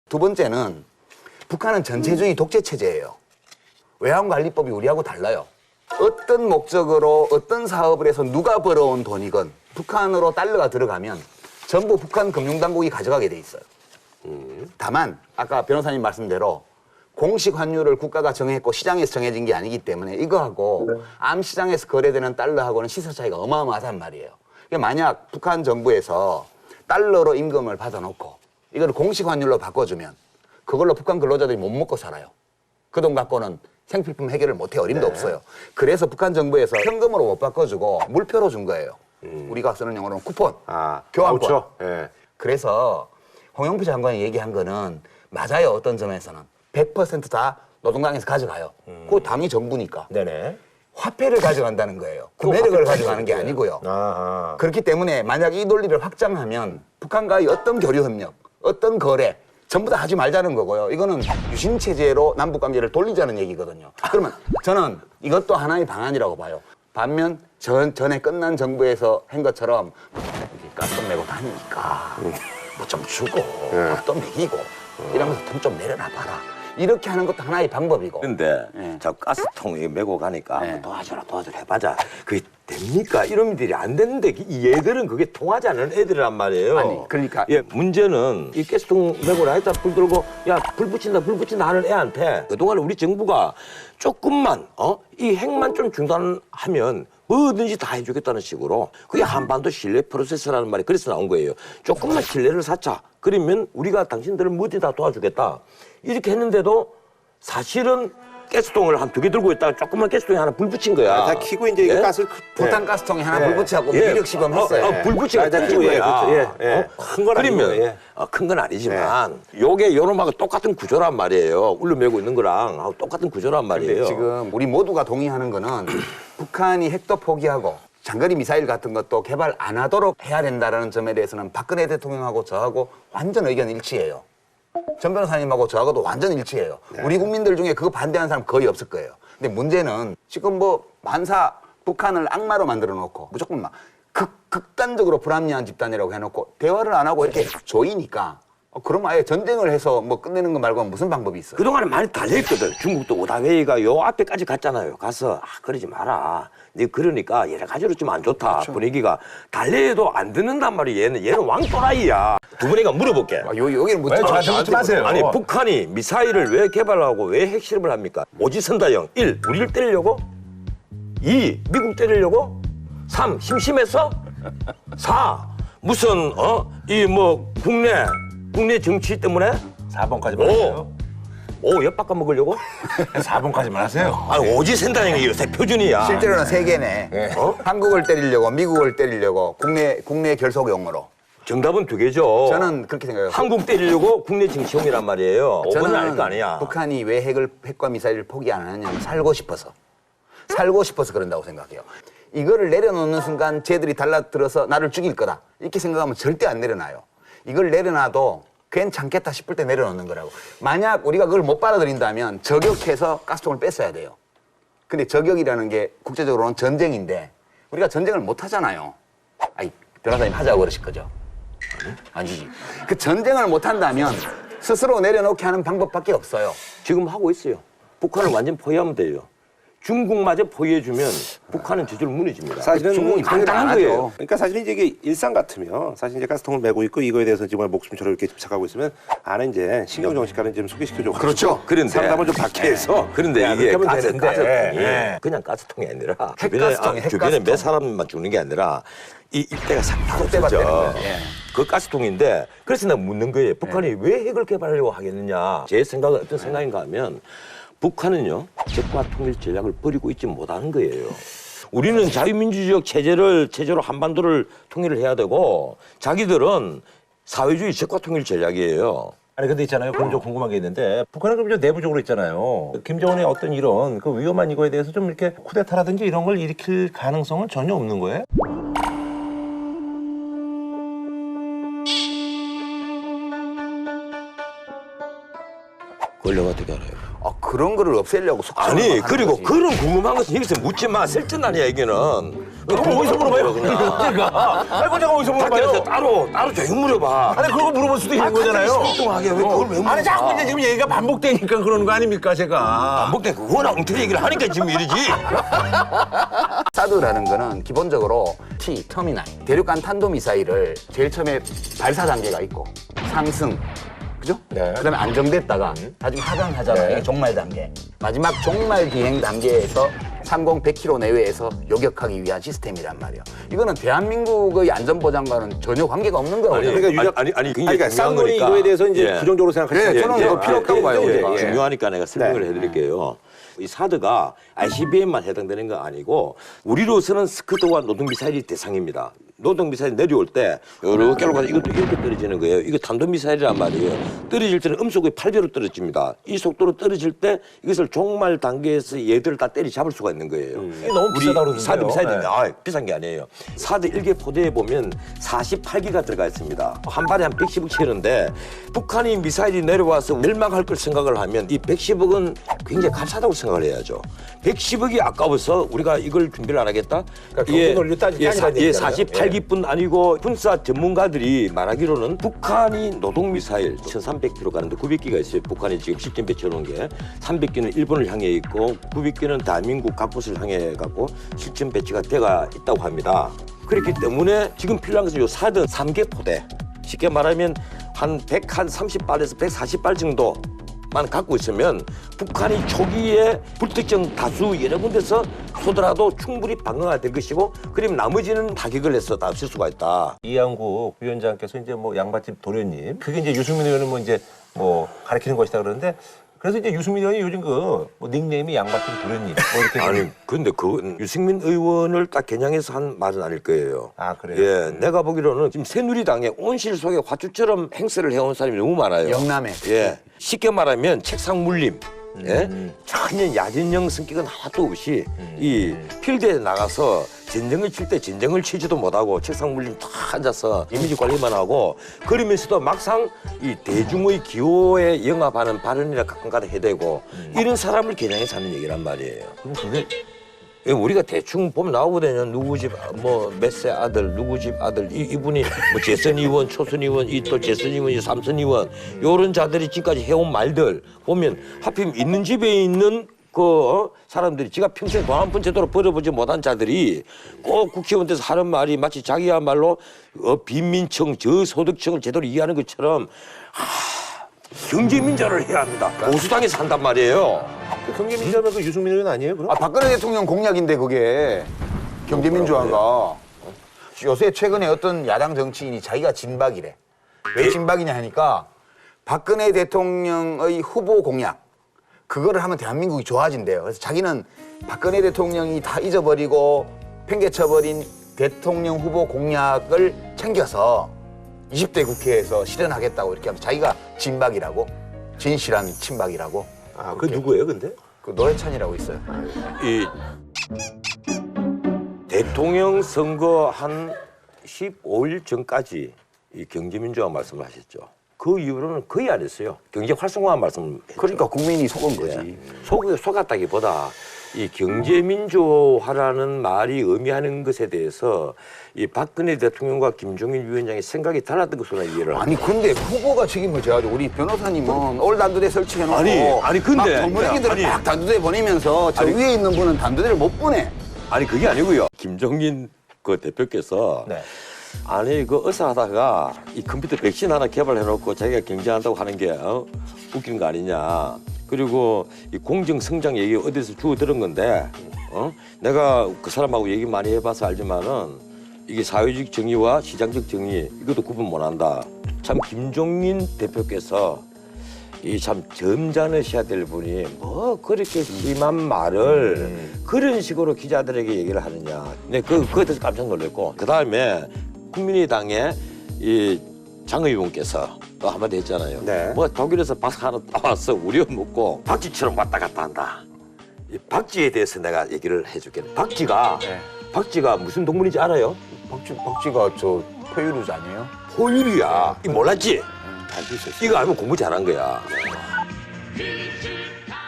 두 번째는 북한은 전체주의 독재 체제예요. 외환관리법이 우리하고 달라요. 어떤 목적으로 어떤 사업을 해서 누가 벌어온 돈이건 북한으로 달러가 들어가면 전부 북한 금융당국이 가져가게 돼 있어요. 다만 아까 변호사님 말씀대로 공식 환율을 국가가 정했고 시장에서 정해진 게 아니기 때문에 이거하고 암시장에서 거래되는 달러하고는 시세 차이가 어마어마하단 말이에요. 그러니까 만약 북한 정부에서 달러로 임금을 받아놓고 이걸 공식 환율로 바꿔주면 그걸로 북한 근로자들이 못 먹고 살아요. 그 돈 갖고는 생필품 해결을 못해 어림도 없어요. 그래서 북한 정부에서 현금으로 못 바꿔주고 물표로 준 거예요. 우리가 쓰는 용어로는 쿠폰, 교환권. 그렇죠. 예. 그래서 홍영표 장관이 얘기한 거는 맞아요. 어떤 점에서는 100% 노동당에서 가져가요. 그 당이 정부니까. 네네. 화폐를 가져간다는 거예요. 구매력을 가져가는 게 아니고요. 아하. 그렇기 때문에 만약 이 논리를 확장하면 북한과의 어떤 교류 협력, 어떤 거래 전부 다 하지 말자는 거고요. 이거는 유신체제로 남북관계를 돌리자는 얘기거든요. 그러면 저는 이것도 하나의 방안이라고 봐요. 반면 전에 끝난 정부에서 한 것처럼 가스 메고 다니니까 뭐 좀 주고 밥도 먹이고 이러면서 돈 좀 내려놔 봐라. 이렇게 하는 것도 하나의 방법이고. 근데 예. 저 가스통 메고 가니까 예. 도와줘라 해봐자. 그게 됩니까? 이런 일들이 안 되는데 이 애들은 그게 통하지 않는 애들이란 말이에요. 아니, 그러니까. 예, 문제는 이 가스통 메고라 했다 불 들고 야 불 붙인다 하는 애한테 그동안 우리 정부가 조금만 이 핵만 좀 중단하면 뭐든지 다 해주겠다는 식으로 그게 한반도 신뢰 프로세스라는 말이 그래서 나온 거예요. 조금만 신뢰를 쌓자. 그러면 우리가 당신들을 뭐든 다 도와주겠다. 이렇게 했는데도 사실은 가스통을 한 2개 들고 있다가 조그만 가스통에 하나 불 붙인 거야. 다 키고 이제 이거 예? 가스를 부탄 가스통에 하나 불 붙이고 미력 시범 했어요. 불 붙이고 다 던진 키고 거야. 큰 건 아니고. 그러면 큰 건 아니지만 요게 요놈하고 똑같은 구조란 말이에요. 울려매고 있는 거랑 하고 똑같은 구조란 말이에요. 지금 우리 모두가 동의하는 거는 북한이 핵도 포기하고 장거리 미사일 같은 것도 개발 안 하도록 해야 된다는 점에 대해서는 박근혜 대통령하고 저하고 완전 의견 일치예요. 전 변호사님하고 저하고도 완전 일치해요. 우리 국민들 중에 그거 반대하는 사람 거의 없을 거예요. 근데 문제는 지금 뭐 만사 북한을 악마로 만들어 놓고 무조건 막 극단적으로 불합리한 집단이라고 해놓고 대화를 안 하고 이렇게 조이니까 그럼 아예 전쟁을 해서 뭐 끝내는 거 말고 무슨 방법이 있어요? 그동안에 많이 달려있거든. 중국도 오다웨이가 요 앞에까지 갔잖아요. 가서 그러지 마라. 네 그러니까 여러 가지로 좀 안 좋다. 그렇죠. 분위기가 달래도 안 듣는단 말이야. 얘는 왕또라이야. 두 분이가 물어볼게. 여기는 묻지 저한테 묻지 마세요. 아니 북한이 미사일을 왜 개발하고 왜 핵실험을 합니까? 오지선다형 1. 우리를 때리려고 2. 미국 때리려고 3. 심심해서 4. 무슨 이 뭐 국내 정치 때문에 4번까지만 하세요. 5. 엿바꿔 먹으려고? 4번까지만 하세요. 아니 오지선다형이 요새 표준이야. 실제로는 세 개네. 한국을 때리려고 미국을 때리려고 국내 결속용으로. 정답은 2개죠. 저는 그렇게 생각해요. 한국 때리려고 국내 정치용이란 말이에요. 5번은 알 거 아니야. 북한이 왜 핵과 미사일을 포기 안 하냐면 살고 싶어서 그런다고 생각해요. 이거를 내려놓는 순간 쟤들이 달라들어서 나를 죽일 거다 이렇게 생각하면 절대 안 내려놔요. 이걸 내려놔도 괜찮겠다 싶을 때 내려놓는 거라고. 만약 우리가 그걸 못 받아들인다면 저격해서 가스통을 뺐어야 돼요. 근데 저격이라는 게 국제적으로는 전쟁인데 우리가 전쟁을 못 하잖아요. 아니 변호사님 하자고 그러실 거죠? 아니지. 그 전쟁을 못 한다면 스스로 내려놓게 하는 방법밖에 없어요. 지금 하고 있어요. 북한을 완전 포위하면 돼요. 중국마저 포위해주면 북한은 저절로 무너집니다. 사실은 중국이 포기를 안 간단한 하죠. 거예요. 그러니까 사실 이제 이게 일상 같으면 사실 이제 가스통을 메고 있고 이거에 대해서 정말 목숨처럼 이렇게 집착하고 있으면 안에 이제 신경정신과를 좀 소개시켜줘. 그렇죠. 그런데 상담을 좀 받게 해서. 그런데 야, 이게 그렇게 하면 되는데. 가스통이 그냥 가스통이 아니라 핵가스통이 주변에 핵가스통. 몇 사람만 죽는 게 아니라 이 일대가 싹다 족대밭 되는 없어져. 거예요. 예. 그 가스통인데 그래서 내가 묻는 거예요. 북한이 왜 핵을 개발하려고 하겠느냐. 제 생각은 어떤 생각인가 하면 북한은요 적과 통일 전략을 버리고 있지 못하는 거예요. 우리는 자유민주주의 체제로 한반도를 통일을 해야 되고 자기들은 사회주의 적과 통일 전략이에요. 아니 근데 있잖아요. 그럼 좀 궁금한 게 있는데 북한은 그럼 좀 내부적으로 있잖아요. 김정은의 어떤 이런 그 위험한 이거에 대해서 좀 이렇게 쿠데타라든지 이런 걸 일으킬 가능성은 전혀 없는 거예요? 그걸 내가 어떻게 알아요? 그런 거를 없애려고 속성을 아니 하는 그리고 거지. 그런 궁금한 것은 여기서 묻지 마. 쓸데는 아니야 이게는. 어디서 물어봐요 그냥. 제가 아이고 제가 어디서 밖에서 물어봐요? 따로 조용 물어봐. 아니 그거 물어볼 수도 있는 거잖아요. 엉뚱하게 왜 그걸 왜 물어봐? 아니 자꾸 이제 지금 얘기가 반복되니까 그러는 거 아닙니까 제가? 반복돼. 그 워낙 엉터리 얘기를 하니까 지금 이러지. 사드라는 거는 기본적으로 터미널 대륙간 탄도미사일을 제일 처음에 발사 단계가 있고 상승 그죠? 네. 그다음에 안정됐다가 나중에 하강하잖아요. 네. 이게 종말 단계. 마지막 종말 비행 단계에서 상공 100km 내외에서 요격하기 위한 시스템이란 말이에요. 이거는 대한민국의 안전보장과는 전혀 관계가 없는 거예요. 그러니까 아니 그러니까 쌍둥이 이거에 대해서 이제 부정적으로 생각하시는 네, 저는 이거 필요 없다고 봐요. 예, 예. 중요하니까 내가 설명을 네. 해드릴게요. 이 사드가 ICBM만 해당되는 거 아니고 우리로서는 스크드와 노동미사일이 대상입니다. 노동미사일 내려올 때 이렇게 가서 이것도 이렇게 떨어지는 거예요. 이거 탄도미사일이란 말이에요. 떨어질 때는 음속의 8배로 떨어집니다. 이 속도로 떨어질 때 이것을 종말 단계에서 얘들을 다 때리잡을 수가 있는 거예요. 이게 너무 비싸다고 그러던데요. 사드 미사일인데 네. 비싼 게 아니에요. 사드 1개 포대에 보면 48기가 들어가 있습니다. 한 발에 한 110억 치는데 북한이 미사일이 내려와서 멸망할 걸 생각을 하면 이 110억은 굉장히 값싸다고 생각을 해야죠. 110억이 아까워서 우리가 이걸 준비를 안 하겠다? 그러니까 경제 논리로 따지면 예, 48기뿐 아니고 군사 전문가들이 말하기로는 북한이 노동미사일 1300km 가는데 900기가 있어요. 북한이 지금 실전 배치해놓은 게 300기는 일본을 향해 있고 900기는 대한민국 각 곳을 향해 갖고 실전 배치가 돼가 있다고 합니다. 그렇기 때문에 지금 필요한 것은 요 사드 3개 포대. 쉽게 말하면 한 130발에서 140발 정도만 갖고 있으면 북한이 초기에 불특정 다수 여러 군데서 쏘더라도 충분히 방어가 될 것이고 그러면 나머지는 타격을 해서 다 쓸 수가 있다. 이양국 위원장께서 이제 뭐 양반집 도련님 그게 이제 유승민 의원은 뭐 이제 뭐 가리키는 것이다 그러는데 그래서 이제 유승민 의원이 요즘 그 뭐 닉네임이 양반집 도련님 뭐 이렇게 아니 근데 그 유승민 의원을 딱 겨냥해서 한 말은 아닐 거예요. 아, 그래요? 예, 내가 보기로는 지금 새누리당에 온실 속에 화초처럼 행세를 해온 사람이 너무 많아요. 영남에. 예, 쉽게 말하면 책상 물림. 예? 전혀 야진형 성격은 하나도 없이 이 필드에 나가서 전쟁을 칠 때 전쟁을 치지도 못하고 책상 물림 다 앉아서 이미지 관리만 하고 그러면서도 막상 이 대중의 기호에 영합하는 발언이라 가끔가다 해대고 이런 사람을 겨냥해서 하는 얘기란 말이에요. 그럼 그게 우리가 대충 보면 나오거든요. 누구 집 뭐 몇 세 아들, 누구 집 아들 이분이 뭐 재선 의원, 초선 의원, 이 또 재선 의원, 이 삼선 의원 요런 자들이 지금까지 해온 말들 보면 하필 있는 집에 있는 그 사람들이 지가 평생 돈 한 푼 제대로 벌어보지 못한 자들이 꼭 국회의원 돼서 하는 말이 마치 자기야말로 빈민층, 저소득층을 제대로 이해하는 것처럼 경제민주화를 해야 합니다. 보수당에 산단 말이에요. 그 경제민주하면 그 유승민 의원 아니에요? 그럼? 아, 박근혜 대통령 공약인데 그게 경제민주화가 요새 최근에 어떤 야당 정치인이 자기가 진박이래. 왜 진박이냐 하니까 박근혜 대통령의 후보 공약 그거를 하면 대한민국이 좋아진대요. 그래서 자기는 박근혜 대통령이 다 잊어버리고 팽개쳐버린 대통령 후보 공약을 챙겨서 20대 국회에서 실현하겠다고 이렇게 하면 자기가 진박이라고 진실한 친박이라고 아, 그 누구예요, 근데? 그 노회찬이라고 있어요. 이 대통령 선거 한 15일 전까지 이 경제민주화 말씀을 하셨죠. 그 이후로는 거의 안 했어요. 경제 활성화 말씀을 했죠. 그러니까 국민이 속은 거지. 속았다기보다 이 경제민주화라는 말이 의미하는 것에 대해서 이 박근혜 대통령과 김종인 위원장의 생각이 달랐던 것으로 이해를 합니다. 아니 근데 후보가 책임을 져야죠. 우리 변호사님은 올 단두대 설치해놓고 아니, 근데 막 전문의들을 아니. 막 단두대 보내면서 저 위에 있는 분은 단두대를 못 보내. 아니 그게 아니고요. 김종인 그 대표께서 네. 아니 그 의사하다가 이 컴퓨터 백신 하나 개발해놓고 자기가 경제한다고 하는 게 웃긴 거 아니냐. 그리고 이 공정 성장 얘기 어디서 주워 들은 건데 내가 그 사람하고 얘기 많이 해봐서 알지만은 이게 사회적 정의와 시장적 정의 이것도 구분 못한다. 참 김종인 대표께서 이 참 점잖으셔야 될 분이 뭐 그렇게 심한 말을 그런 식으로 기자들에게 얘기를 하느냐. 네, 그거에 대해서 깜짝 놀랐고 그 다음에 국민의당의 이 장 의원께서 또 한마디 했잖아요. 네. 뭐 독일에서 박사 하나 따와서 우려 먹고 박쥐처럼 왔다 갔다 한다. 이 박쥐에 대해서 내가 얘기를 해줄게. 박쥐가 무슨 동물인지 알아요? 박쥐가 저 포유류자 아니에요? 포유류야. 이 몰랐지? 알고 있었어요. 이거 알면 공부 잘한 거야.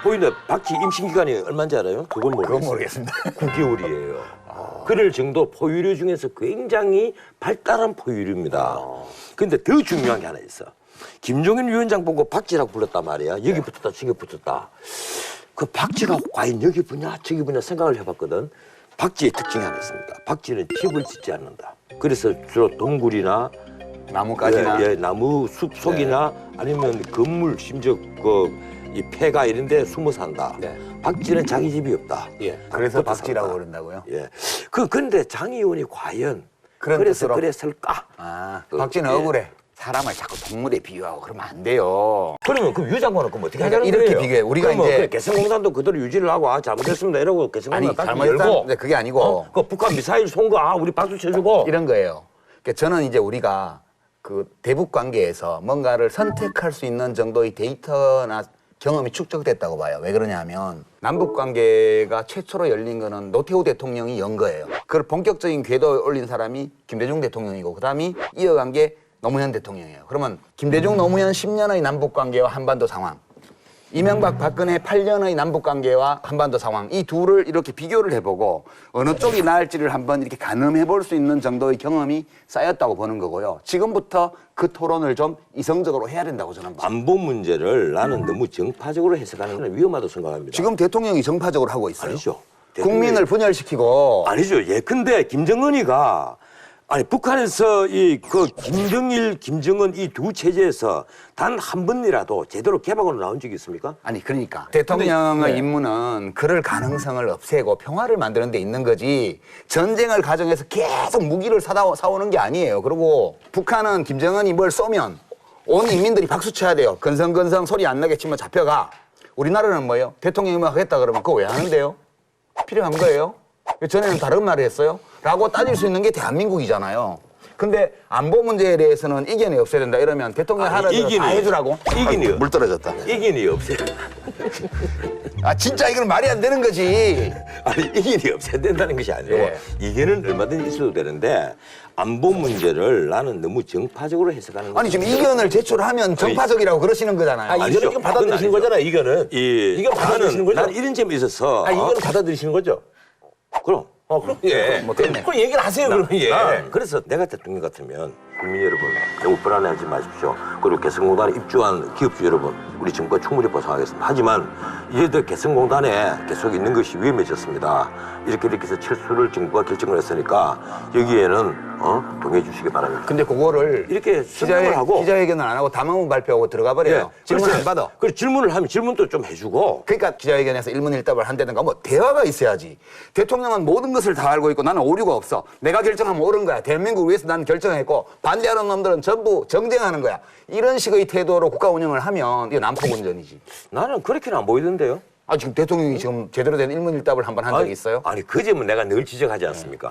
보이는 박쥐 임신 기간이 얼마인지 알아요? 그건 그건 모르겠습니다. 9개월이에요. 그럴 정도 포유류 중에서 굉장히 발달한 포유류입니다. 근데 더 중요한 게 하나 있어. 김종인 위원장 보고 박쥐라고 불렀단 말이야. 여기 붙었다, 저기 붙었다. 그 박쥐가 과연 여기 붙냐, 저기 붙냐 생각을 해봤거든. 박쥐의 특징이 하나 있습니다. 박쥐는 집을 짓지 않는다. 그래서 주로 동굴이나 나무까지나. 예, 나무 숲 속이나 아니면 건물 심지어 이 폐가 이런 데 숨어 산다. 네. 박쥐는 자기 집이 없다. 예. 그래서 그것도 박쥐라고 산다. 그런다고요? 예. 근데 장 의원이 과연 그런 그래서 뜻으로? 그랬을까? 아, 박쥐는 예. 억울해. 사람을 자꾸 동물에 비유하고 그러면 안 돼요. 그러면 그 유장관은 그럼 어떻게 그러니까 하자는 이렇게 거예요? 비교해. 우리가 그러면 이제- 그래, 개성공단도 그대로 유지를 하고 잘못했습니다 이러고 아니, 개성공단 딱 잘못했다. 열고 네, 그게 아니고. 그 북한 미사일 쏜 거 우리 박수 쳐주고 이런 거예요. 그러니까 저는 이제 우리가 그 대북 관계에서 뭔가를 선택할 수 있는 정도의 데이터나 경험이 축적됐다고 봐요. 왜 그러냐면 남북 관계가 최초로 열린 거는 노태우 대통령이 연 거예요. 그걸 본격적인 궤도에 올린 사람이 김대중 대통령이고 그다음이 이어간 게 노무현 대통령이에요. 그러면 김대중 노무현 10년의 남북 관계와 한반도 상황, 이명박 박근혜 8년의 남북 관계와 한반도 상황, 이 둘을 이렇게 비교를 해보고 어느 쪽이 나을지를 한번 이렇게 가늠해 볼 수 있는 정도의 경험이 쌓였다고 보는 거고요. 지금부터 그 토론을 좀 이성적으로 해야 된다고 저는 봐요. 안보 문제를 나는 너무 정파적으로 해석하는 건 위험하다고 생각합니다. 지금 대통령이 정파적으로 하고 있어요. 아니죠. 국민을 분열시키고 아니죠. 예. 근데 김정은이가 아니 북한에서 김정일, 김정은 이 두 체제에서 단 한 번이라도 제대로 개방으로 나온 적이 있습니까? 아니 그러니까 대통령의 네. 임무는 그럴 가능성을 없애고 평화를 만드는 데 있는 거지 전쟁을 가정해서 계속 무기를 사오는 게 아니에요. 그리고 북한은 김정은이 뭘 쏘면 온 인민들이 박수 쳐야 돼요. 건성건성 소리 안 나게 치면 잡혀가. 우리나라는 뭐예요? 대통령이 뭐 하겠다 그러면 그거 왜 하는데요? 필요한 거예요? 왜 전에는 다른 말을 했어요? 라고 따질 수 있는 게 대한민국이잖아요. 근데 안보 문제에 대해서는 이견이 없어야 된다 이러면 대통령 하는 대로 다 해주라고? 이견이 물 떨어졌다. 이견이 없어요. 아 진짜 이건 말이 안 되는 거지. 아니 이견이 없어야 된다는 것이 아니고 예. 이견은 얼마든지 있어도 되는데 안보 문제를 나는 너무 정파적으로 해석하는 아니 지금 이견을 제출하면 정파적이라고 그러시는 거잖아요. 이거는 아니죠. 지금 받아들이시는 그건 거잖아요. 이거는. 이건 받아들이시는 거죠? 난 이런 점에 있어서 이건 받아들이시는 거죠? 그럼 그럼 예. 뭐 때문에. 그럼 얘기를 하세요. 그러면 예. 그래서 내가 대통령 같으면 국민 여러분 너무 불안해하지 마십시오. 그리고 개성공단에 입주한 기업주 여러분 우리 정부가 충분히 보상하겠습니다. 하지만 이제도 개성공단에 계속 있는 것이 위험해졌습니다. 이렇게 해서 철수를 정부가 결정을 했으니까 여기에는 동의해 주시기 바랍니다. 근데 그거를 이렇게 설명을 하고 기자회견을 안 하고 담화문 발표하고 들어가 버려요. 질문 안 받아. 그래 질문을 하면 질문도 좀 해주고 그러니까 기자회견에서 일문일답을 한다든가 뭐 대화가 있어야지. 대통령은 모든 것을 다 알고 있고 나는 오류가 없어. 내가 결정하면 옳은 거야. 대한민국을 위해서 나는 결정했고 반대하는 놈들은 전부 정쟁하는 거야. 이런 식의 태도로 국가 운영을 하면 이게 난폭운전이지. 나는 그렇게는 안 보이던데요. 아 지금 대통령이 지금 제대로 된 일문일답을 한 번 한 적이 있어요? 아니 그 점은 내가 늘 지적하지 않습니까?